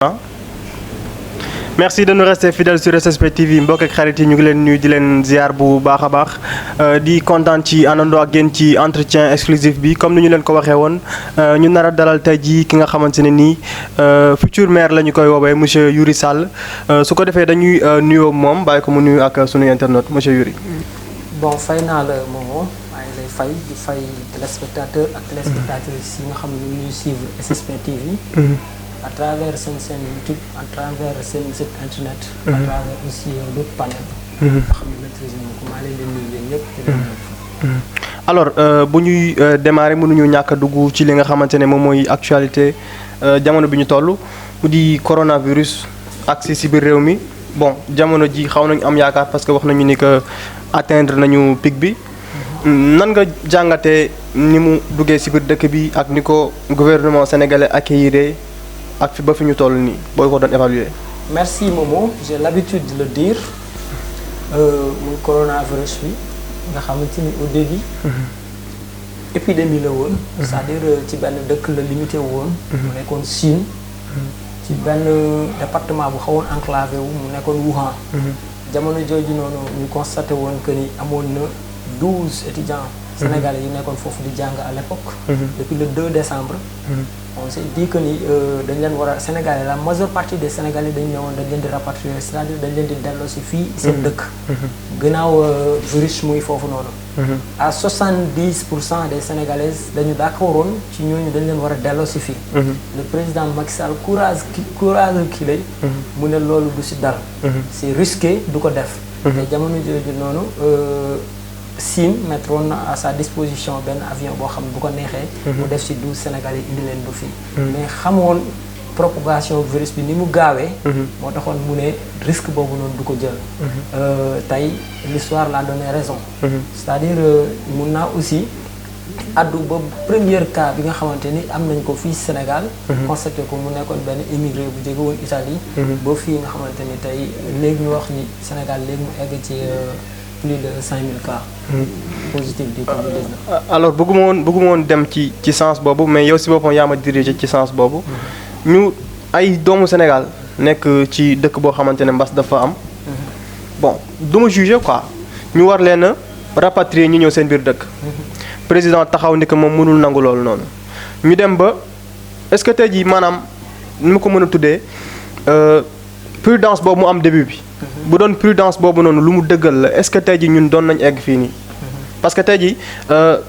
Ah. Merci de nous rester fidèles sur SSP TV mbokk ak xarit yi ñu ngi leen nuyu di leen ziar bu baax a baax di kontaan ci àndandoo ak yéen ci entretien exclusif bi comme ni ñu leen ko waxee woon ñu nar a dalal tey jii ki nga xamante ne nii futur maire la ñu koy woowee monsieur Youri Sall su ko defee dañuy nuyoo moom bàyyi ko mu nuyu ak sunu internet monsieur Youri. bon fay naa la Momo maa ngi lay fay di fay téléspectateur ak téléspectatrices yi nga xam ne ñu ñuy suivre SSP TV. à travers seen chaîne YouTube à travers seen site internet. à travers aussi d'autres panels. nga xam ne maîtrise nañu ko maa leen di nuyu yéen ñëpp di leen alors bu ñuy démarrer mënuñu ñàkk a dugg ci li nga xamante ne moom mooy actualité jamono bi ñu toll mu di coronavirus agsi si biir réew mi bon jamono ji xaw nañu am yaakaar parce que wax nañu ni que atteindre nañu pic bi. nan nga jàngatee ni mu duggee si biir dëkk bi ak ni ko gouvernement sénégalais accueillir ak fi ba fi ñu toll nii booy ko doon évaluer. merci Momo j'ai l'habitude de le dire muy coronavirus bi nga xamante ni au début. épidémie la woon. c'est-à-dire ci benn dëkk la limité woon. mu nekkoon Chine. ci benn département bu xawoon enclavé wu mu nekkoon Wuhan. jamono jooju noonu ñu constaté woon que ni amoon na 12 étudiants sénégalais yi nekkoon foofu di jàng à l'époque. depuis le 2 décembre. on s'est dit que ni dañ leen war a sénégalais la majeure partie des sénégalais dañ ñëwoon dañ leen di rapatrier c'est-à-dire dañ leen di delloo si fii seen dëkk. gannaaw virus muy foofu noonu. à 70% des sénégalaises dañu d'accordoon ci ñooñu dañ leen war a delloo si fii. le président Macky Sall courage ki lay. mu ne loolu du si dal. c'est risqué du ko def. te jamono jooju noonu. Sine mettre woon na à sa disposition benn avion boo xam ne bu ko neexee. mu def ci 12 Sénégalais indi leen ba fii. mais xamoon propagation virus bi ni mu gaawee. moo taxoon mu ne risque boobu noonu du ko jël. tey l'histoire l'a donné raison. c'est-à-dire mun naa aussi addu ba premier cas bi nga xamante ni am nañ ko fii Sénégal. constaté ko mu nekkoon benn immigré bu jóge woon Italie. ba fii nga xamante ni tey léegi ñu wax ni Sénégal léegi mu egg ci. plus de 5000 cas. positifs du Covid-19. alors bëgguma woon dem ci sens boobu mais yow si boppam yaa ma dirigé ci sens boobu. ñu ay doomu Sénégal nekk ci dëkk boo xamante ne mbas dafa am. bon du ma juger quoi ñu war leen a rapatrier ñu ñëw seen biir dëkk. président taxaw ni que moom mënul nangu loolu noonu. ñu dem ba est-ce que tey jii maanaam nu ma ko mën a tuddee prudence boobu mu am début bi. bu doon prudence boobu noonu lu mu dëggal la est-ce que tey jii ñun doon nañ egg fii nii. parce que tey jii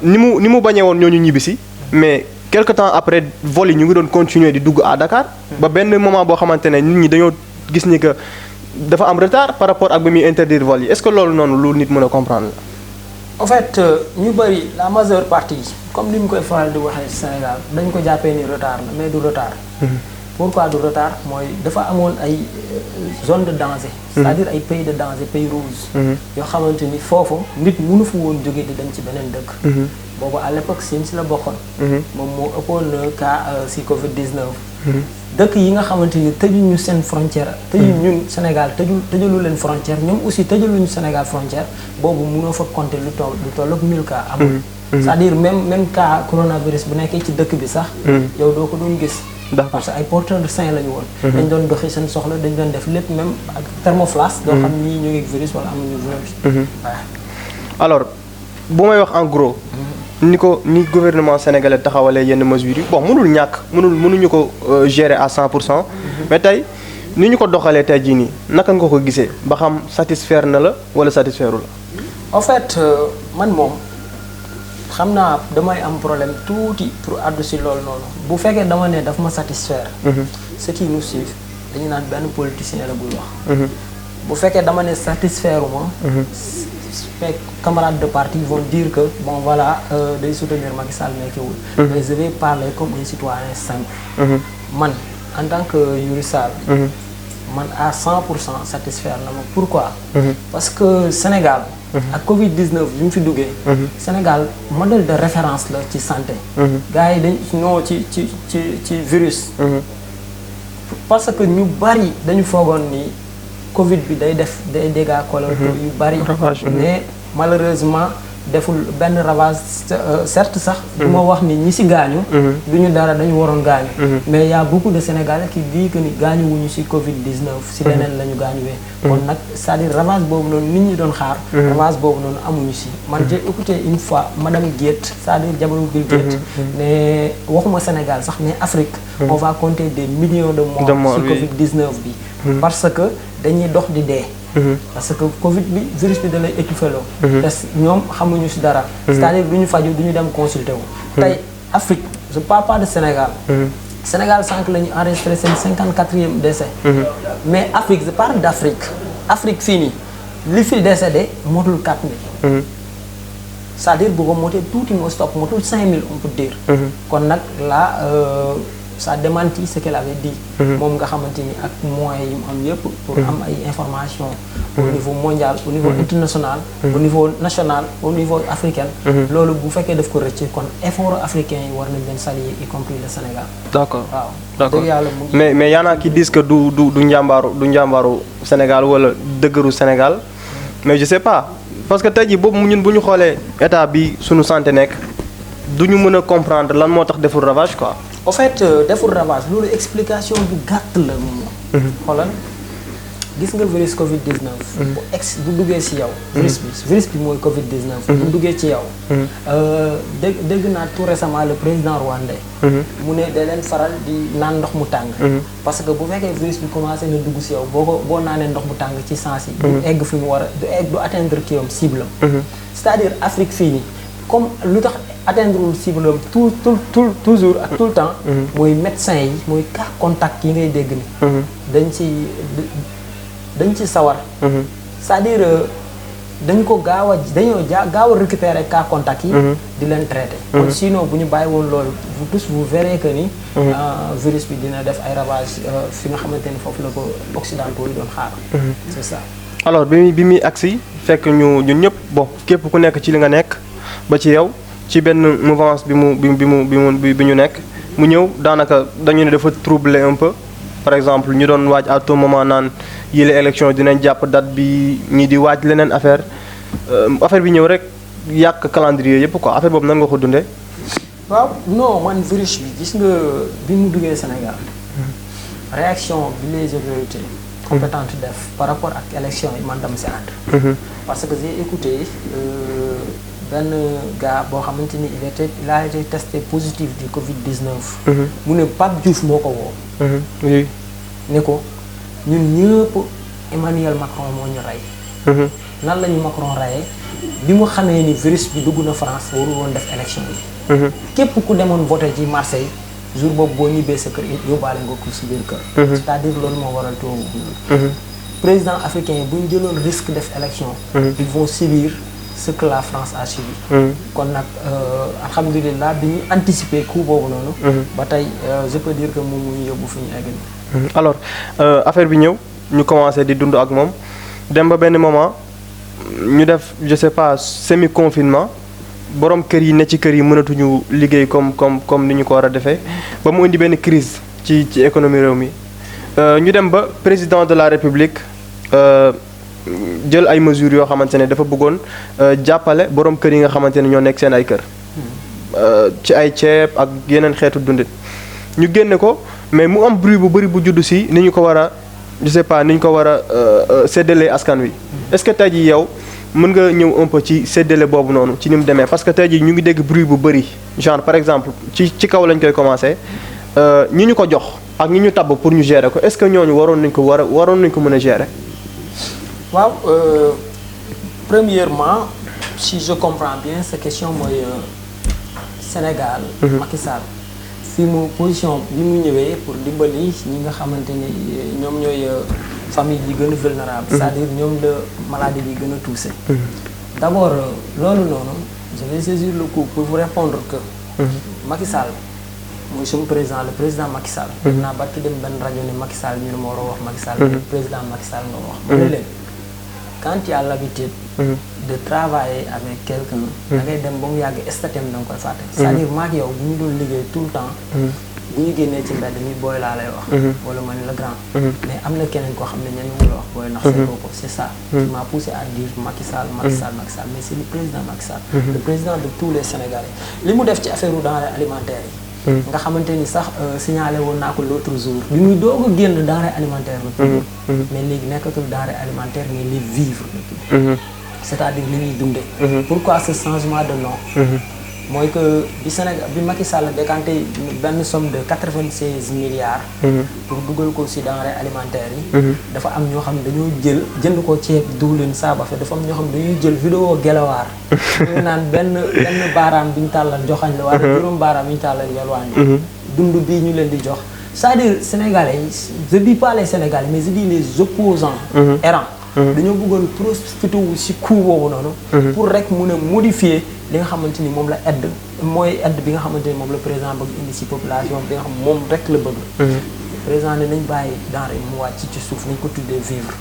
ni mu bañee woon ñooñu ñibbisi mais quelque temps après vol yi ñu ngi doon continuer di dugg à Dakar. ba benn moment boo xamante ne nit ñi dañoo gis ni que dafa am retard par rapport ak ba muy interdire vol yi est-ce que loolu noonu lu nit mën a comprendre la. en fait ñu bëri la majeure partie comme ni mu koy faral di waxee Sénégal dañ ko jàppee ni retard la mais du retard. pourquoi du retard mooy dafa amoon ay zone de danger. c'est-à-dire ay pays de danger pays rouge. yoo xamante ni foofu nit mënu fa woon jóge di dem ci beneen dëkk. boobu à l'époque Chine si la bokkoon. moom moo ëppoon cas si Covid-19. dëkk yi nga xamante ni tëjuñu seen frontière. tëjuñu ñun Sénégal tëjalu leen frontière ñoom aussi tëjaluñu Sénégal frontière boobu mënoo fa compter lu toll ak 1000 cas amul. c'est-à-dire même cas coronavirus bu nekkee ci dëkk bi sax. yow doo ko doon gis. parce que ay porteurs de sain lañu woon. dañ doon doxi seen soxla dañ doon def lépp même ak thermoflash. doo xam ni ñu ngi virus wala amuñu virus. alors bu may wax en gros. ni gouvernement sénégalais taxawalee yenn mesures yi bon mënuñu ko gérer à 100%. mais tey ni ñu ko doxalee tey jii nii naka nga ko gisee ba xam satisfaire na la wala satisfaire la. en fait man moom. xam naa damay am problème tuuti pour àddu si loolu noonu bu fekkee dama ne daf ma satisfaire. ceux qui nous suivent dañu naan benn politicien la buy wax. bu fekkee dama ne satisfaire ma. mes camarades de parti vont dire que bon voilà day soutenir Macky Sall nekkewul. mais je vais parler comme un citoyen simple. man en tant que Youri Sall. man à 100% satisfaire na ma pourquoi. parce que Sénégal. ak Covid-19 bi mu fi duggee. Sénégal modèle de référence la ci santé. gars yi dañ non ci virus. parce que ñu bari dañu foogoon ni Covid bi day def des dégâts collatéraux yu bari. mais malheureusement deful benn ravage certes sax du ma wax ni ñi si gaañu du ñu dara dañu waroon gaañu mais y a beaucoup de Sénégalais qui dit que ni gaañu wuñu si Covid-19 si leneen la ñu gaañuwee kon nag c'est-à-dire ravage boobu noonu nit ñi doon xaar ravage boobu noonu amuñu si man j'ai écouté une fois madame Gates c'est-à-dire jabaru Bill Gates ne waxuma Sénégal sax mais Afrique on va compter des millions de morts si Covid-19 bi parce que dañuy dox di dee parce que Covid bi virus bi da lay étouffé loo te ñoom xamuñu si dara c'est-à-dire du ñu faju du ñu dem consulter wu tey Afrique je parle pas de Sénégal Sénégal sànq la ñu enregistré seen 54e décès mais Afrique je parle d'Afrique Afrique fii nii li fi décédé motul 4000 c'est-à-dire bu ko motee tuuti moo stop motul 5000 on peut dire kon nag là ça démentit ce qu'elle avait dit moom nga xamante ni ak moyens yi mu am yëpp pour am ay information au niveau mondial au niveau international au niveau national au niveau africain loolu bu fekkee daf ko rëcc kon effort africain yi war nañ leen saluer y compris le Sénégal d'accord waaw d'accord yàlla mais y'en a qui disent que du njàmbaaru Sénégal wala dëgëru Sénégal mais je sais pas parce que tey jii boobu ñun bu ñu xoolee état bi suñu santé nekk du ñu mën a comprendre lan moo tax deful ravage quoi. en fait deful ravage loolu explication bu gàtt la moom. xoolal gis nga virus Covid 19. bu duggee ci yow. virus bi mooy Covid 19. bu duggee ci yow. dégg naa tout récemment le président rwandais. mu ne da leen faral di naan ndox mu tàng. parce que bu fekkee virus bi commencé na dugg ci yow boo naanee ndox mu tàng ci sens yi. du egg fi mu war a du atteindre kii am cible am. c'est-à-dire Afrique fii nii comme lu tax atteindre cible am toujours ak tout le temps. mooy médecin yi mooy cas contact yi ngay dégg ni. dañ ci sawar. c'est-à-dire dañ ko dañoo gaaw a récupérer cas contact yi. di leen traiter. kon sinon bu ñu bàyyi woon loolu vous verrez que ni. virus bi dina def ay ravages fi nga xamante ni foofu la ko occidentaux yi doon xaar. c'est ça. alors bi muy agsi fekk ñun ñëpp bon képp ku nekk ci li nga nekk ba ci yow ci benn mouvance bi ñu nekk mu ñëw daanaka dañu ne dafa troubler un peu. par exemple ñu doon waaj à tout moment naan yile élection dinañ jàpp date bi ñi di waaj leneen affaire bi ñëw rek yàq calendrier yëpp quoi affaire boobu nan nga ko dundee. waaw non man virus bi gis nga bi mu duggee Sénégal réaction bi les autorités compétentes def par rapport ak élection yi man dama si ànd. parce que j'ai écouté benn gars boo xamante ni il a été testé positif du Covid 19. mu ne Pape Diouf moo ko woo. oui. ne ko ñun ñëpp Emmanuel Macron moo ñu rey. nan la ñu Macron reyee bi mu xamee ni virus bi dugg na France warul woon def élection yi. képp ku demoon voté ci Marseille jour boobu boo ñibbee sa kër yóbbaale nga ko si biir kër. c'est-à-dire loolu moo waral toogu. président africain yi bu ñu jëloon risque def élection. ils vont subir ce que la France a subi. kon nag alhamdulilah bi ñu anticiper coup boobu noonu. ba tey je peux dire que moom mu ñu yóbbu fi ñu egg nii. alors affaire bi ñëw ñu commencé di dund ak moom dem ba benn moment ñu def je sais pas semi confinement borom kër yi ne ci kër yi mënatuñu liggéey comme ni ñu ko war a defee ba mu indi benn crise ci économie réew mi ñu dem ba président de la république jël ay mesures yoo xamante ne dafa bëggoon jàppale borom kër yi nga xamante ne ñoo nekk seen ay kër ci ay ceeb ak yeneen xeetu dundin ñu génne ko mais mu am bruit bu bëri bu juddu si ni ñu ko war a je sais pas ni ñu ko war a séddalee askan wi. est-ce que tey jii yow mën nga ñëw un peu ci séddale boobu noonu ci ni mu demee parce que tey jii ñu ngi dégg bruit bu bëri genre par exemple ci kaw lañ koy commencer ñi ñu ko jox ak ñi ñu tabb pour ñu gérer ko est-ce que ñooñu waroon nañ ko mën a gérer. waaw premièrement si je comprends bien sa question mooy Sénégal. Macky Sall fi mu position bi mu ñëwee pour dimbali ñi nga xamante ni ñoom ñooy famille yi gën a vulnérable. c'est-à-dire ñoom la maladie bi gën a touché. d'abord loolu noonu je vais saisir le coup pour vous répondre que. Macky Sall mooy suñu président le président Macky Sall. def naa ba dem benn rajo ne Macky Sall ñu ne ma war a wax Macky Sall. président Macky Sall nga wax. mu ne leen quand tu as l'habitude de travailler avec quelqu'un da ngay dem ba mu yàgg statut da nga koy fàtte. c'est-à-dire maak yow bu ñu doon liggéey tout le temps. bu ñu génnee ci mbedd mi booy laa lay wax. wala ma ne la grand. mais am na keneen koo xam ne ñenn ñu la wax booy ndax c'est ko c'est ça. qui m'a poussé à dire Macky Sall Macky Sall Macky Sall mais c'est le président Macky Sall. le président de tous les Sénégalais li mu def ci affaire denrées alimentaires yi. nga xamante ni sax signalé woon naa ko l'autre jour. bi muy doog a génn denrées alimentaires la. mais léegi nekkatul denrées alimentaires mais les vivres la. c'est-à-dire li ñuy dundee. pourquoi ce changement de nom. mooy que bi Sénégal bi Macky Sall décanté benn somme de 96 milliards. pour dugal ko ci denrées alimentaires yi. dafa am ñoo xam ne dañoo jënd ko ceeb diwlin saabu fa dafa am ñoo xam ne dañuy jël vidéo gelawaar. ñu naan benn baaraam bi ñu tàllal joxañ la wala juróom baaraam bi ñu tàllal yalwaan. dund bii ñu leen di jox c'est-à-dire sénégalais je dis pas les sénégalais mais je dis les opposants errants. dañoo bëggoon profité wu ci coup boobu noonu. pour rek mun a modifier li nga xamante ni moom la aide mooy aide bi nga xamante ni moom la président bëgg indi ci population bi nga xam moom rek la bëgg. président ne nañ bàyyi denrée mu wàcc ci suuf nañ ko tuddee vivre.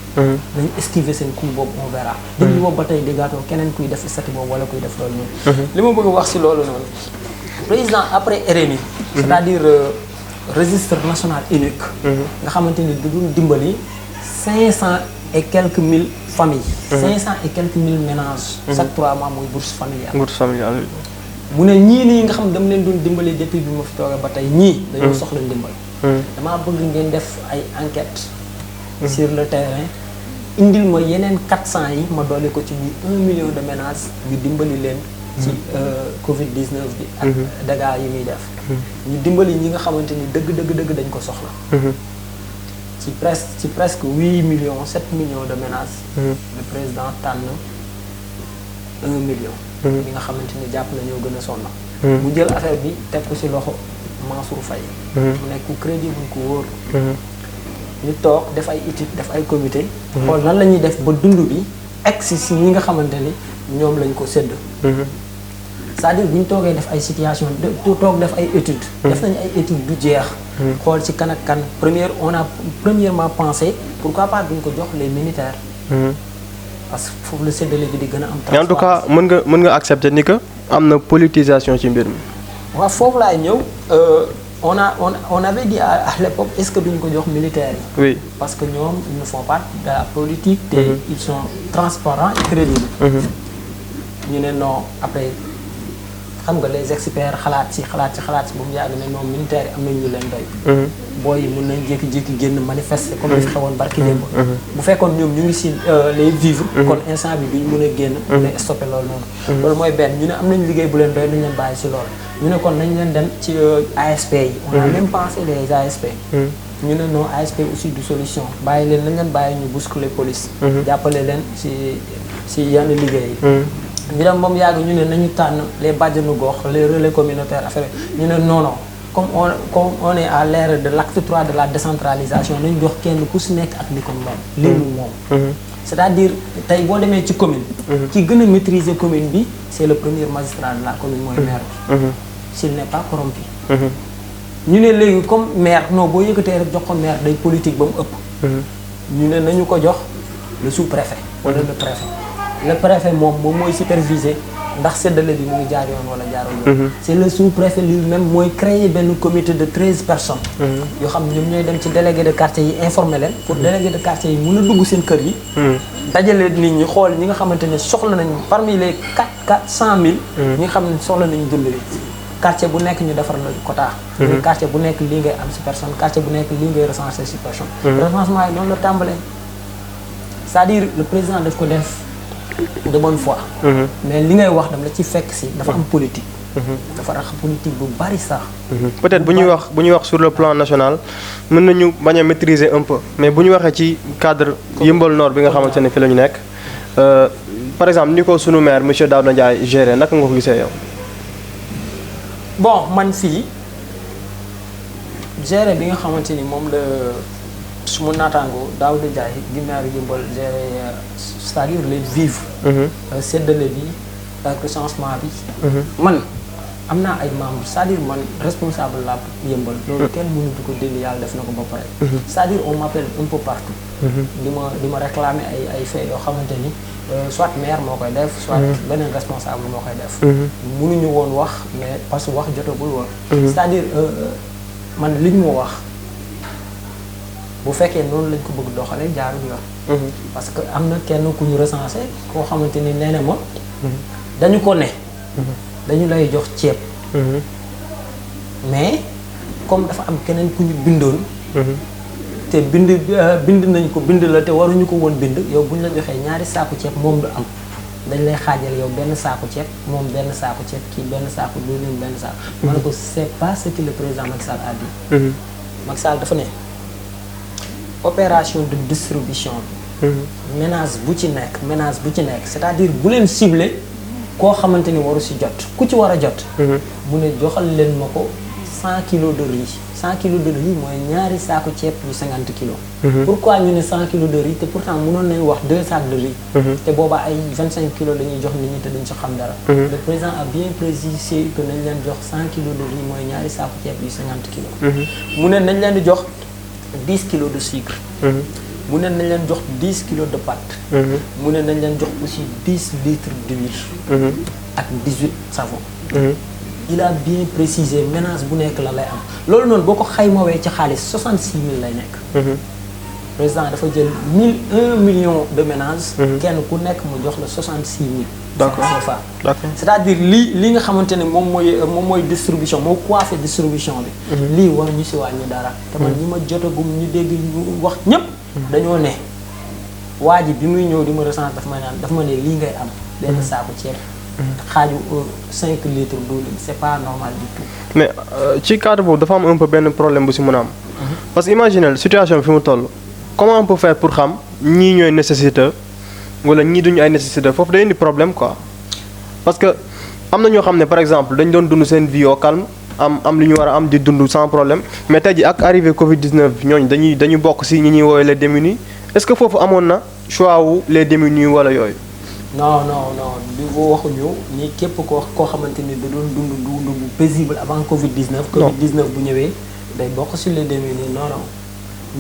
nañ esquiver seen coup boobu on verra. depuis boobu ba tey déggaatoo keneen kuy def statut boobu wala kuy def loolu noonu. li ma bëgg a wax ci loolu noonu président après RNI. c'est-à-dire registre national unique. nga xamante ni du dul dimbali 500 et quelques mille familles. 500 et quelques mille ménages. chaque 3 mois mooy bourse familiale. bourse familiale. mu ne ñii nii nga xam dama leen doon dimbali depuis bi ma fi toogee ba tey ñii. dañoo soxla ndimbal. damaa bëgg ngeen def ay enquêtes. sur le terrain indil ma yeneen 400 yi ma doole ko ci ñi 1 million de ménages ñu dimbali leen. ci Covid 19 bi. ak dégâts yi muy def. ñu dimbali ñi nga xamante ni dëgg dañ ko soxla. ci presque 8 millions 7 millions de ménages. le président tànn 1 million. ñi nga xamante ni jàpp na ñoo gën a sonn. mu jël affaire bi teg ko ci loxo Mansour Faye. mu nekk ku crédible ku wóor. ñu toog def ay études def ay comité. xool nan la ñuy def ba dund bi egsi ci ñi nga xamante ni ñoom lañ ko sédd. c'est-à-dire bu ñu toogee def ay situation toog def ay études. def nañu ay études du jeex. xool ci kan ak kan on a premièrement pensé pourquoi pas duñ ko jox les militaires. parce que foofu la séddale bi di gën a am. mais en tout cas mën nga accepter ni que am na politisation ci mbir mi. waaw foofu laay ñëw on avait dit à l'époque est-ce que duñ ko jox militaires yi. oui parce que ñoom ils ne font pas de la politique. te ils sont transparents et crédibles. ñu ne non après. xam nga les experts xalaat ci ba mu yàgg ne ñoom militaires yi am nañ ñu leen doy. booy yi mën nañ jékki-jékki génn manifester comme li fi xewoon barki démb. bu fekkoon ñoom ñu ngi ci les vivres. kon instant bi duñ mën a génn. mën a stopper loolu noonu. loolu mooy benn ñu ne am nañ liggéey bu leen doy nañ leen bàyyi ci loolu. ñu ne kon nañ leen dem ci ASP yi. on a même pensé les ASP. ñu ne non ASP aussi du solution bàyyi leen nañ leen bàyyi ñu bousculer police. jàppale leen ci yenn liggéey yi. ñu dem ba mu yàgg ñu ne nañu tànn les bàjjenu gox les relais communautaires affaire ñu ne non comme on est à l'ère de l'acte 3 de la décentralisation nañu jox kenn ku si nekk ak li ko moom li mu moom c'est-à-dire tey boo demee ci commune ki gën a maîtriser commune bi c'est le premier magistrat de la commune mooy maire bi s'il n'est pas corrompu ñu ne léegi comme maire non boo yëkkatee rek jox ko maire day politique ba mu ëpp ñu ne nañu ko jox le sous-préfet wala le préfet le préfet moom mooy superviser ndax séddale bi mu ngi jaar yoon wala jaarul yoon. c'est le sous-préfet lui-même mooy créer benn comité de 13 personnes. yoo xam ne ñoom ñooy dem ci délégué de quartier yi informer leen. pour délégué de quartier yi mun a dugg seen kër yi. dajale nit ñi xool ñi nga xamante ne soxla nañ parmi les 400 000. ñi nga xam ne soxla nañu dund bi. quartier bu nekk ñu defar la quota. quartier bu nekk lii ngay am ci personne quartier bu nekk lii ngay recenser ci personne. recensement yi noonu la tàmbalee c'est-à-dire le président daf ko def. de bonne foi. mais li ngay wax dama la ci fekk si dafa am politique. dafa rax politique bu bari sax. peut-être bu ñuy wax sur le plan national mën nañu bañ a maîtriser un peu mais bu ñu waxee ci cadre Yeumbeul Nord bi nga xamante ne fi la ñu nekk par exemple ni ko sunu maire monsieur Daouda Ndiaye géré naka nga ko gisee yow. bon man fii géré bi nga xamante ni moom la suma naataango Daouda Ndiaye di maire Yeumbeul géré c'est-à-dire les vivres. séddale bi ak recensement bi. man am naa ay membres c'est-à-dire man responsable la Yeumbeul. loolu kenn mënatu ko dindi yàlla def na ko ba pare. c'est-à-dire on m'appelle un peu partout. di ma réclamer ay faits yoo xamante ni soit maire moo koy def. soit beneen responsable moo koy def. mënuñu woon wax mais parce que wax jotagul woon. c'est-à-dire man li ñu ma wax bu fekkee noonu lañ ko bëgg doxalee jaarul yoon. parce que am na kenn ku ñu recensé koo xamante ni nee na ma. dañu ko ne. dañu lay jox ceeb. mais comme dafa am keneen ku ñu bindoon. te bind nañ ko bind la te waruñu ko woon bind yow bu ñu la joxee ñaari saaku ceeb moom du am dañ lay xaajal yow benn saaku ceeb moom benn saaku ceeb kii benn saaku diwlin benn saaku. ma ne ko c'est pas ce que le président Macky Sall a dit. Macky Sall dafa ne opération de distribution bi. ménage bu ci nekk c'est-à-dire bu leen ciblé koo xamante ni waru si jot ku ci war a jot. mu ne joxal leen ma ko 100 kilos de riz 100 kilos de riz mooy ñaari saaku ceeb yu 50 kilos. pourquoi ñu ne 100 kilos de riz te pourtant mënoon nañu wax 2 sacs de riz. te boobaa ay 25 kilos la ñuy jox nit ñi te duñ ci xam dara. le président a bien précisé que nañ leen jox 100 kilos de riz mooy ñaari saaku ceeb yu 50 kilos. mu ne nañ leen di jox 10 kilos de sucre. mu ne nañ leen jox 10 kilos de pâte. mu ne nañ leen jox aussi 10 litres d'huile. ak 18 savon. il a bien précisé ménage bu nekk la lay am loolu noonu boo ko xaymawee ci xaalis 66 000 lay nekk. président dafa jël 1 million de ménages. kenn ku nekk mu jox la 66 000. d'accord d'accord c'est-à-dire li nga xamante ne moom mooy distribution moo coiffé distribution bi. lii war ñu si wàññi dara. te man ñi ma jotagum ñu dégg ñu wax ñëpp. dañoo ne waa ji bi muy ñëw di ma recensé dafa ma ne lii ngay am. benn saako ceeb. xaaju 5 litres d'eau c'est pas normal du tout. mais ci cadre boobu dafa am un peu benn problème bu si mën a am. parce que imaginez situation bi fi mu toll comment on peut faire pour xam ñii ñooy nécessité wala ñii duñu ay nécessité foofu day indi problème quoi. parce que am na ñoo xam ne par exemple dañ doon dund seen vie au calme am li ñu war a am di dund sans problème mais tey ji ak arrivé Covid 19 ñooñu dañuy bokk si ñi ñuy woowee les démunis est-ce que foofu amoon na choix wu les démunis wala yooyu. non li boo waxuñu ni képp koo xamante ni da doon dund bu paisible avant Covid 19. Covid 19 bu ñëwee day bokk sur les démunis non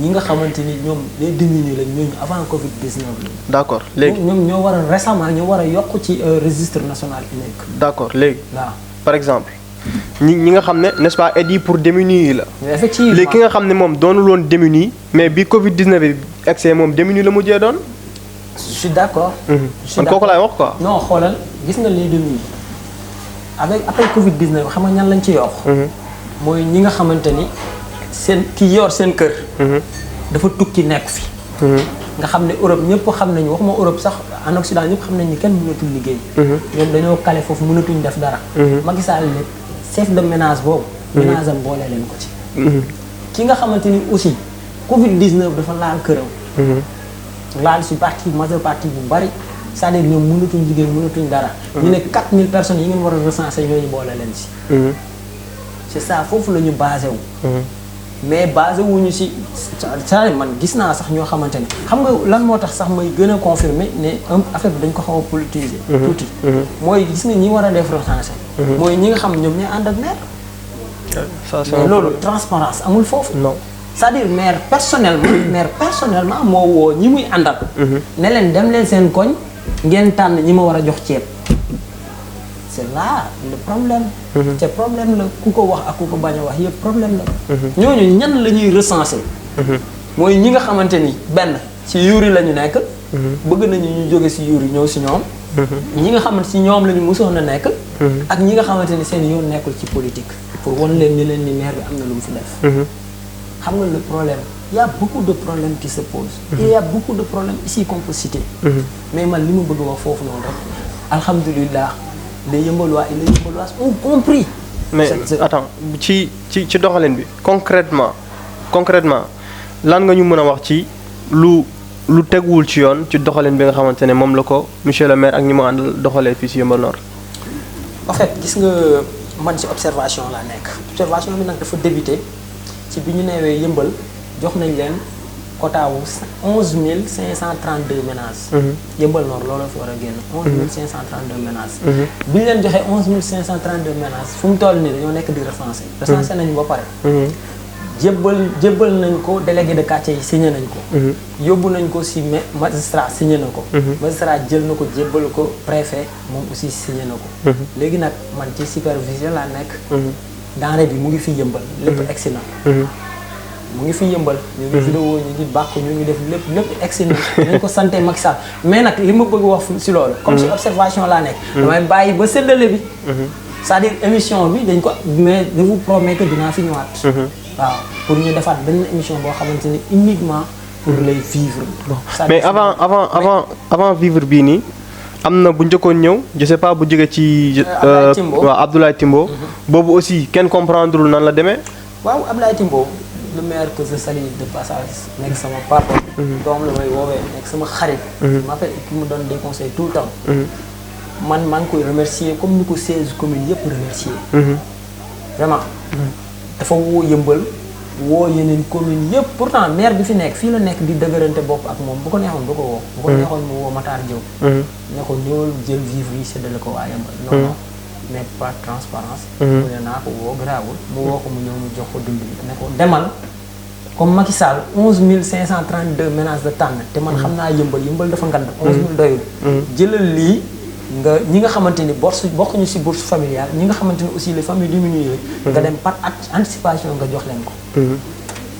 ñi nga xamante ni ñoom les démunis lañ ñooñu avant Covid 19 la. d'accord léegi ñoom ñoo war a récemment ñoo war a yokk ci registre national unique. d'accord léegi. waaw par exemple ñi nga xam ne n'est-ce pas aide yi pour démunis yi la. effectivement léegi ki nga xam ne moom doonul woon démuni mais bi Covid 19 bi excès moom démuni la mujjee doon. je suis d'accord. kon kooku laay wax quoi. non xoolal gis nga les démunis après Covid 19 xam nga ñan lañ ci yokk. mooy ñi nga xamante ni seen ki yor seen kër. dafa tukki nekk fi. nga xam ne Europe ñëpp xam nañu waxuma Europe sax en Occident ñëpp xam nañu ni kenn mënatul liggéey. ñoom dañoo kale foofu mënatuñ def dara. Macky Sall ne chef de ménage boobu. ménage am boole leen ko ci. ki nga xamante ni aussi Covid 19 dafa laal këram. laal si majeure partie bu bari c'est-à-dire ñoom mënatuñ liggéey mënatuñ dara. ñu ne 4000 personnes yi ngeen war a recenser ñooñu boole leen si. c'est ça foofu la ñu basé wu. mais basé wuñu si c'est-à-dire man gis naa sax ñoo xamante ne xam nga lan moo tax sax may gën a confirmer ne affaire bi dañ ko xaw a politiser. tuuti mooy gis nga ñi war a def recenser. mooy ñi nga xam ñoom ñooy ànd ak maire. mais loolu transparence amul foofu. non. c'est-à-dire maire personnellement moo woo ñi muy àndal. ne leen dem leen seen koñ ngeen tànn ñi ma war a jox ceeb. c'est là le problème. te problème la ku ko wax ak ku ko bañ a wax yëpp problème la. ñooñu ñan la ñuy recenser. mooy ñi nga xamante ni benn ci yuuri la ñu nekk. bëgg nañu ñu jóge si yuuri ñëw si ñoom. ñi nga xamante si ñoom la ñu mosoon a nekk. ak ñi nga xamante ni seen yoon nekkul ci politique. pour wan leen ni leen ni maire bi am na lu mu fi def. xam nga le problème il y a beaucoup de problèmes qui se posent. et il y a beaucoup de problèmes ici qu'on peut citer. mais man li ma bëgg wax foofu noonu rek alhamdulilah les Yeumbelois et les Yeumbeloises ont compris. mais attends ci doxalin bi concrètement lan nga ñu mën a wax ci lu teguwul ci yoon ci doxalin bi nga xamante ne moom la ko monsieur le maire ak ñi mu àndal doxalee fii si Yeumbeul Nord. en fait gis nga man ci observation laa nekk observation bi nag dafa débuté ci bi ñu neewee Yeumbeul jox nañ leen quota wu 11 532 ménages. Yeumbeul Nord looloo fi war a génn. 11 532 ménages. bi ñu leen joxee 11 532 ménages fu mu toll nii dañoo nekk di recenser. recenser nañu ba pare. jébbal nañ ko délégué de quartier yi signé nañ ko. yóbbu nañ ko si magistrat signé na ko. magistrat jël na ko jébbal ko préfet moom aussi signé na ko. léegi nag man ci supervision laa nekk. denrée bi mu ngi fi yëmbal. lépp egsi na. mu ngi fi yëmbal. ñu ngi vidéo ñu ngi bàkk ñu ngi def lépp egsi na. nañ ko santé Macky Sall mais nag li ma bëgg wax si loolu. comme si observation laa nekk. damay bàyyi ba séddale bi. c'est-à-dire émission bi dañ ko mais je vous promets que dinaa fi ñëwaat. waaw pour ñu defaat benn émission boo xamante ni uniquement pour les vivre. mais avant vivre bii nii am na bu njëkkoon ñëw je sais pas bu jóge ci. waaw Abdoulaye Timbo. boobu aussi kenn comprendrewul nan la demee. waaw Abdoulaye Timbo le maire que je salue de passage nekk sama papa. doom la may woowee nekk sama xarit. m'appelle ki mu donne des conseils tout le temps. man maa ngi koy remercier comme ni ko 16 communes yëpp remercier. vraiment. dafa woo yëmbal woo yeneen communes yëpp pourtant maire bi fi nekk fii la nekk di dëgërante bopp ak moom bu ko neexoon du ko woo. bu ko neexoon mu woo Matar Diop. ne ko ñëwal jël vivre yi séddale ko waa yëmbal. non non mais pas transparence mu ne naa ko woo garaawul mu woo ko mu ñëw mu jox ko dund bi ne ko demal comme Macky Sall 11532 ménages de tànn te man xam naa yëmbal dafa ngand 11000 doyul. jëlal lii. ñi nga xamante ni bourse bokkuñu ci bourse familiale ñi nga xamante ni aussi les familles diminuées nga dem par anticipation nga jox leen ko.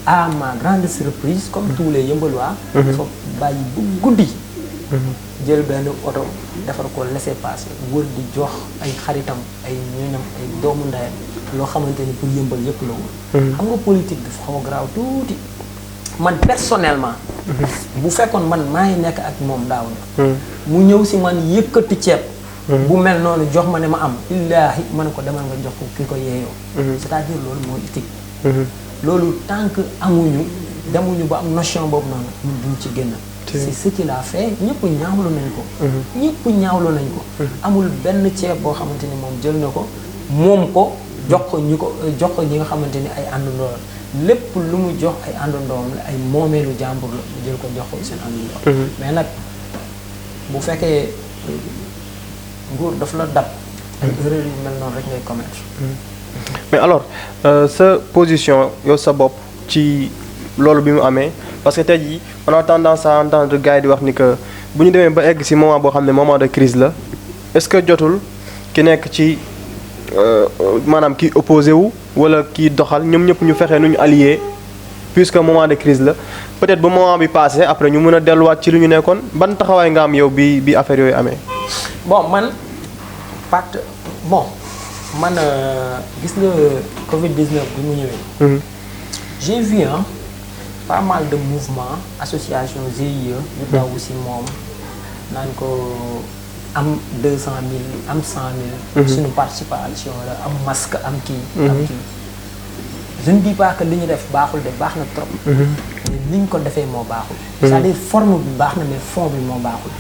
à ma grande surprise comme tous les yëmbalois. dafa bàyyi bu guddi. jël benn oto defar ko laisser passer wër di jox ay xaritam ay ñoñam ay doomu ndeyam loo xamante ni pour yëmbal yëpp la woon. xam nga politique dafa xaw a garaaw tuuti man personnellement. bu fekkoon man maa ngi nekk ak moom daaw na mu ñëw si man yëkkati ceeb. bu mel noonu jox ma ne ma am illaahi ma ne ko demal nga jox ko ki ko yeeyoo. c'est-à-dire loolu mooy éthique. loolu tant que demuñu ba am notion boobu noonu ñun duñ ci génn. c'est ce qu'il a fait ñëpp ñaawlu nañ ko. ñëpp ñaawlu nañ ko. amul benn ceeb boo xamante ni moom jël na ko moom ko jox ko ñi nga xamante ni ay àndandoo lépp lu mu jox ay àndandoom la ay moomeelu jàmbur la mu jël ko jox ko seen àndandoo. mais nag bu fekkee nguur daf la dab. ay erreur yu mel noonu rek ngay commettre. mais alors sa position yow sa bopp ci loolu bi mu amee parce que tey jii on a tendance à entendre gars yi di wax ni que bu ñu demee ba egg ci moment boo xam ne moment de crise la est-ce que jotul ki nekk ci maanaam kii opposé wu wala kii doxal ñoom ñëpp ñu fexe nu ñu allié puisque moment de crise la peut-être ba moment bi passé après ñu mën a delluwaat ci lu ñu nekkoon ban taxawaay nga am yow bi affaire yooyu amee. bon man gis nga Covid-19 bi mu ñëwee. j'ai vu pas mal de mouvements association GIE ñu daw si moom naan ko am 200 000 am 100 000. suñu participation la am masque am kii. am kii je ne dis pas que li ñu def baaxul de baax na trop. mais ni ñu ko defee moo baaxul. c'est-à-dire forme bi baax na mais fond bi moo baaxul.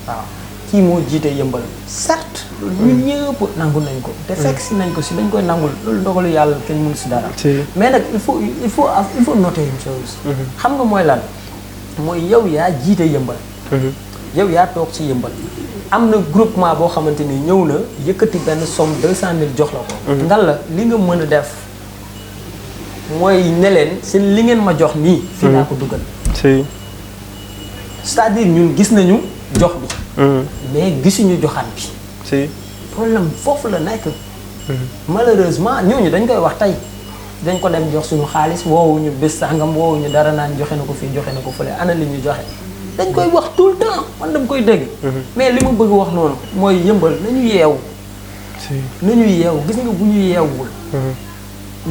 waaw kii moo jiite yëmbal certes ñun ñëpp nangu nañ ko te fekk si nañ ko si dañ koy nangul loolu ndogalu yàlla kenn mënu si dara. mais nag il faut noter une chose. xam nga mooy lan mooy yow yaa jiite yëmbal. yow yaa toog ci yëmbal. am na groupement boo xamante ni ñëw na yëkkati benn somme 200 000 jox la ko. ngal la li nga mën a def mooy ne leen si li ngeen ma jox nii. fii laa ko dugal. c'est-à-dire ñun gis nañu jox bi. mais gisuñu joxaat bi. problème foofu la nekk. malheureusement ñooñu dañ koy wax tey dañ ko dem jox suñu xaalis woowuñu bés sàngam woowuñu dara naan joxe na ko fii joxe na ko fële ana li ñu joxe. dañ koy wax tout le temps man dama koy dégg. mais li ma bëgg wax noonu mooy yëmbal nañu yeewu. nañu yeewu gis nga bu ñu yeewul.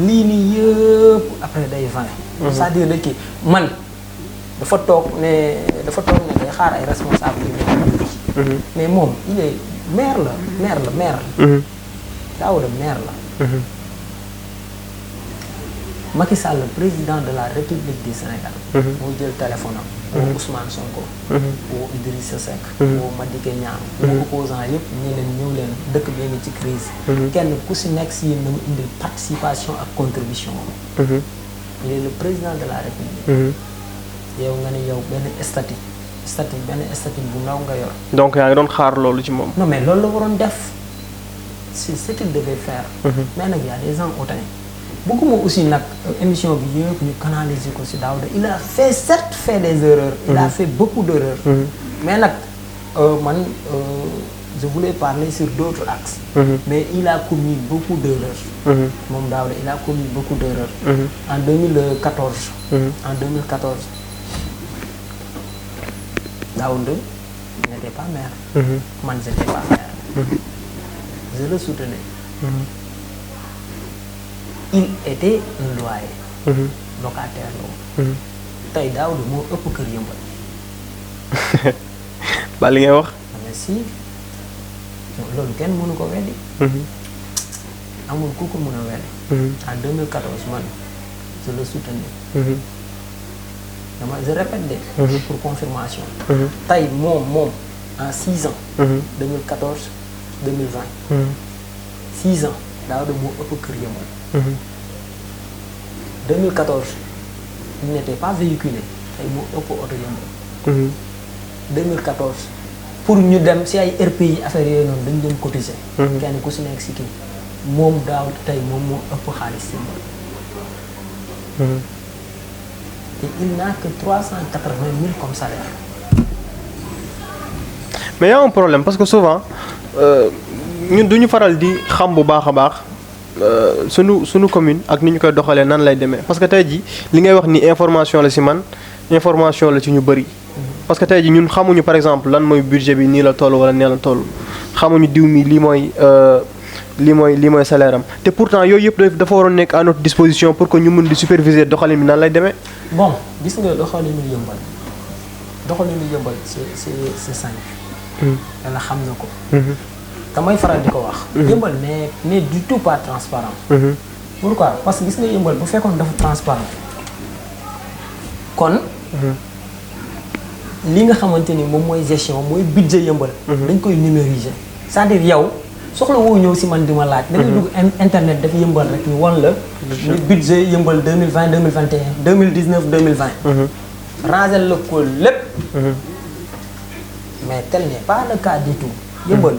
lii nii yëpp après day vain. c'est-à-dire da kii man dafa toog ne day xaar ay responsable yu mais moom il est maire la. Daouda maire la. Macky Sall président de la République du Sénégal. moo jël téléphone am. woo Ousmane Sonko. woo Idrissa Seck. woo Madické Niang. woo opposant yëpp ñii leen ñëw leen dëkk bi ngi ci crise. kenn ku si nekk si yéen na mu indil participation ak contribution am. il est le président de la République. yow nga ne yow benn statut bu ndaw nga yor. donc yaa ngi doon xaar loolu ci moom. non mais loolu la waroon def c'est ce qu'il devait faire. mais nag y a des gens hautains. bëgguma aussi nag émission bi yëpp ñu canaliser ko si Daouda il a fait des erreurs. il a fait beaucoup d'erreurs. mais nag man je voulais parler sur d'autres axes. Mais il a commis beaucoup d'erreurs. Mom Daouda, il a commis beaucoup d'erreurs. En 2014. En 2014. Daouda n'était pas maire. Moi, je n'étais pas maire. Je le soutenais. Il était un loyer. Locataire. Tay Daouda moo ëpp kër Yeumbeul. ba li ngay wax. Mais si loolu kenn mënu ko weddi. Amul ku ko mën a weddi. En 2014 man je le soutenais. Je répète pour confirmation. Tay moom en 6 ans. 2014 2020. 6 ans Daouda moo ëpp kër Yeumbeul. 2014 il n'était pas véhiculé tay moo ëpp oto Yeumbeul. 2014 pour ñu dem si ay RPI affaire yooyu noonu dañ doon cotiser. kenn ku si nekk si kii moom Daouda tey moom moo ëpp xaalis Yeumbeul. Et il n'a que 380 000 comme salaire. Mais il y a un problème parce que souvent ñun duñu faral di xam bu baax a baax sunu commune ak ni ñu koy doxalee nan lay demee parce que tey ji li ngay wax ni information la si man information la ci ñu bëri. Parce que tey ji ñun xamuñu par exemple lan mooy budget bi nii la toll wala nee la toll xamuñu diw mi lii mooy salaire am te pourtant yooyu yëpp dafa waroon nekk à notre disposition pour que ñu mun di superviser doxalin bi nan lay demee. Bon gis nga doxalinu Yeumbeul c'est simple. Yàlla xam na ko. damay faral di ko wax. Yeumbeul n'est du tout pas transparent. Pourquoi parce que gis nga Yeumbeul bu fekkoon dafa transparent kon. li nga xamante ni moom mooy gestion mooy budget Yeumbeul. dañ koy numériser c'est-à-dire yow soxla woo ñëw si man di ma laaj. da ngay dugg internet def Yeumbeul rek ñu won la. budget Yeumbeul 2020 2021 2019 2020. ranger la ko lépp. mais tel n'est pas le cas du tout. Yeumbeul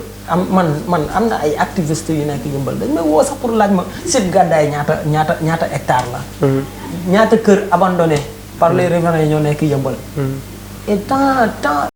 man am na ay activistes yu nekk Yeumbeul dañ may woo sax pour laaj ma site Gadaye ñaata hectare la. ñaata kër abandonné par les riverains ñoo nekk Yeumbeul. Et tant